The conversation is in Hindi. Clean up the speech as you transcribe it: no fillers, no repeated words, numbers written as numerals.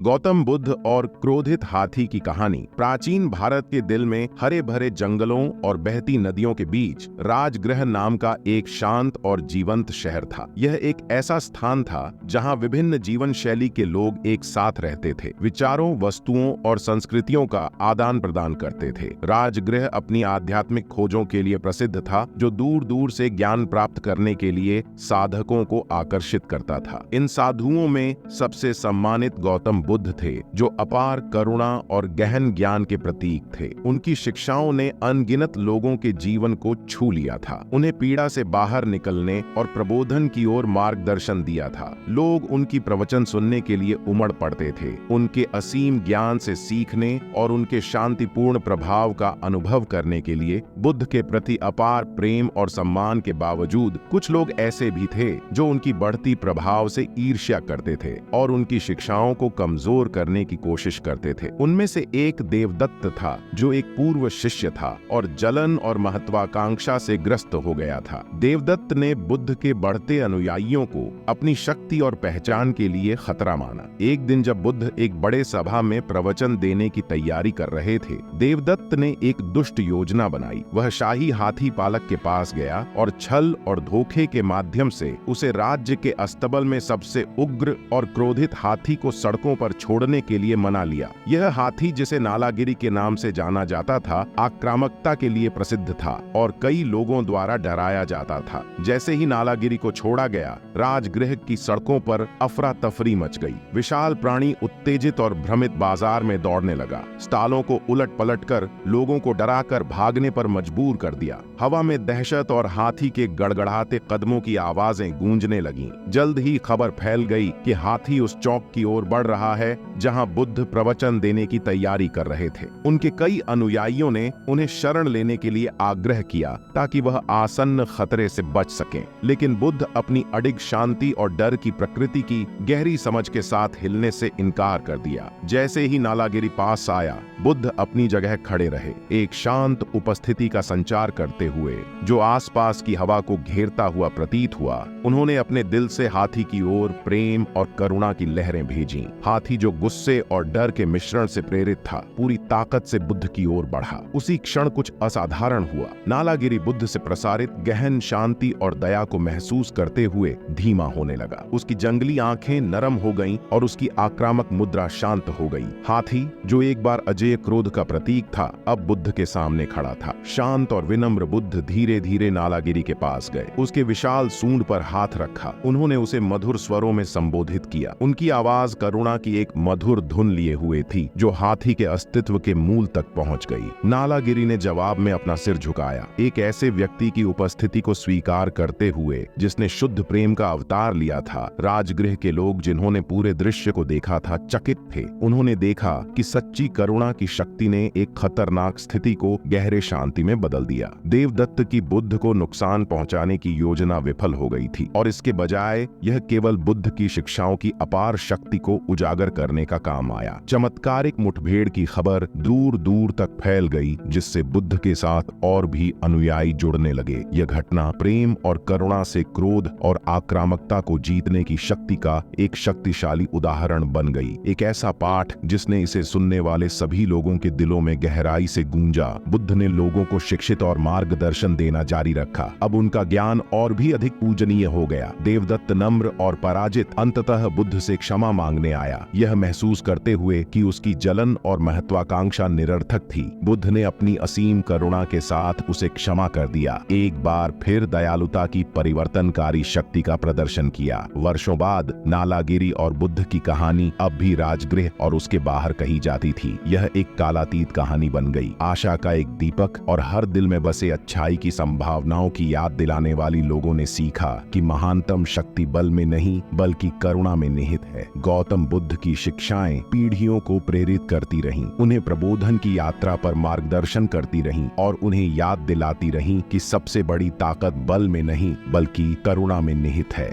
गौतम बुद्ध और क्रोधित हाथी की कहानी प्राचीन भारत के दिल में हरे भरे जंगलों और बहती नदियों के बीच राजगृह नाम का एक शांत और जीवंत शहर था। यह एक ऐसा स्थान था जहां विभिन्न जीवन शैली के लोग एक साथ रहते थे, विचारों, वस्तुओं और संस्कृतियों का आदान प्रदान करते थे। राजगृह अपनी आध्यात्मिक खोजों के लिए प्रसिद्ध था, जो दूर दूर से ज्ञान प्राप्त करने के लिए साधकों को आकर्षित करता था। इन साधुओं में सबसे सम्मानित गौतम बुद्ध थे, जो अपार करुणा और गहन ज्ञान के प्रतीक थे। उनकी शिक्षाओं ने अनगिनत लोगों के जीवन को छू लिया था, उन्हें पीड़ा से बाहर निकलने और प्रबोधन की ओर मार्गदर्शन दिया था। लोग उनकी प्रवचन सुनने के लिए उमड़ पड़ते थे। उनके असीम ज्ञान से सीखने और उनके शांतिपूर्ण प्रभाव का अनुभव करने के लिए बुद्ध के प्रति अपार प्रेम और सम्मान के बावजूद कुछ लोग ऐसे भी थे जो उनकी बढ़ती प्रभाव से ईर्ष्या करते थे और उनकी शिक्षाओं को कमजोर करने की कोशिश करते थे। उनमें से एक देवदत्त था, जो एक पूर्व शिष्य था और जलन और महत्वाकांक्षा से ग्रस्त हो गया था। देवदत्त ने बुद्ध के बढ़ते अनुयायियों को अपनी शक्ति और पहचान के लिए खतरा माना। एक दिन जब बुद्ध एक बड़े सभा में प्रवचन देने की तैयारी कर रहे थे, देवदत्त ने एक दुष्ट योजना बनाई। वह शाही हाथी पालक के पास गया और छल और धोखे के माध्यम से उसे राज्य के अस्तबल में सबसे उग्र और क्रोधित हाथी को सड़कों पर छोड़ने के लिए मना लिया। यह हाथी, जिसे नालागिरी के नाम से जाना जाता था, आक्रामकता के लिए प्रसिद्ध था और कई लोगों द्वारा डराया जाता था। जैसे ही नालागिरी को छोड़ा गया, राजगृह की सड़कों पर अफरा तफरी मच गई। विशाल प्राणी उत्तेजित और भ्रमित बाजार में दौड़ने लगा। स्टालों को उलट पलट कर लोगों को डराकर भागने पर मजबूर कर दिया। हवा में दहशत और हाथी के गड़गड़ाते कदमों की आवाजें गूंजने लगीं। जल्द ही खबर फैल गई कि हाथी उस चौक की ओर बढ़ रहा है जहां बुद्ध प्रवचन देने की तैयारी कर रहे थे। उनके कई अनुयायियों ने उन्हें शरण लेने के लिए आग्रह किया ताकि वह आसन्न खतरे से बच सकें, लेकिन बुद्ध अपनी अडिग शांति और डर की प्रकृति की गहरी समझ के साथ हिलने से इनकार कर दिया। जैसे ही नालागिरी पास आया, बुद्ध अपनी जगह खड़े रहे, एक शांत उपस्थिति का संचार करते हुए जो आसपास की हवा को घेरता हुआ प्रतीत हुआ। उन्होंने अपने दिल से हाथी की ओर प्रेम और करुणा की लहरें भेजी। हाथी, जो गुस्से और डर के मिश्रण से प्रेरित था, पूरी ताकत से बुद्ध की ओर बढ़ा। उसी क्षण कुछ असाधारण हुआ। नालागिरी बुद्ध से प्रसारित गहन शांति और दया को महसूस करते हुए धीमा होने लगा। उसकी जंगली आंखें नरम हो गईं और उसकी आक्रामक मुद्रा शांत हो गई। हाथी, जो एक बार अजेय क्रोध का प्रतीक था, अब बुद्ध के सामने खड़ा था। शांत और विनम्र बुद्ध धीरे धीरे नालागिरी के पास गए, उसके विशाल सूंड पर हाथ रखा। उन्होंने उसे मधुर स्वरों में संबोधित किया। उनकी आवाज करुणा की एक मधुर धुन लिए हुए थी, जो हाथी के अस्तित्व के मूल तक पहुंच गई। नालागिरी ने जवाब में अपना सिर झुकाया, एक ऐसे व्यक्ति की उपस्थिति को स्वीकार करते हुए जिसने शुद्ध प्रेम का अवतार लिया था। राजगृह के लोग, जिन्होंने पूरे दृश्य को देखा था, चकित थे। उन्होंने देखा कि सच्ची करुणा की शक्ति ने एक खतरनाक स्थिति को गहरे शांति में बदल दिया। देवदत्त की बुद्ध को नुकसान पहुंचाने की योजना विफल हो गई थी और इसके बजाय यह केवल बुद्ध की शिक्षाओं की अपार शक्ति को उजागर करने का काम आया। चमत्कारिक मुठभेड़ की खबर दूर दूर तक फैल गई, जिससे बुद्ध के साथ और भी अनुयायी जुड़ने लगे। यह घटना प्रेम और करुणा से क्रोध और आक्रामकता को जीतने की शक्ति का एक शक्तिशाली उदाहरण बन गई। एक ऐसा पाठ जिसने इसे सुनने वाले सभी लोगों के दिलों में गहराई से गूंजा। बुद्ध ने लोगों को शिक्षित और मार्गदर्शन देना जारी रखा। अब उनका ज्ञान और भी अधिक पूजनीय हो गया। देवदत्त नम्र और पराजित अंततः बुद्ध से क्षमा मांगने आया, यह महसूस करते हुए कि उसकी जलन और महत्वाकांक्षा निरर्थक थी। बुद्ध ने अपनी असीम करुणा के साथ उसे क्षमा कर दिया। एक बार फिर दयालुता की परिवर्तनकारी शक्ति का प्रदर्शन किया। वर्षों बाद नालागिरी और बुद्ध की कहानी अब भी राजगृह और उसके बाहर कही जाती थी। यह एक कालातीत कहानी बन गई, आशा का एक दीपक, और हर दिल में बसे अच्छाई की संभावनाओं की याद दिलाने वाली लोगों ने सीखा कि महानतम शक्ति बल में नहीं बल्कि करुणा में निहित है। गौतम बुद्ध की शिक्षाएं पीढ़ियों को प्रेरित करती रहीं, उन्हें प्रबोधन की यात्रा पर मार्गदर्शन करती रहीं और उन्हें याद दिलाती रहीं कि सबसे बड़ी ताकत बल में नहीं बल्कि करुणा में निहित है।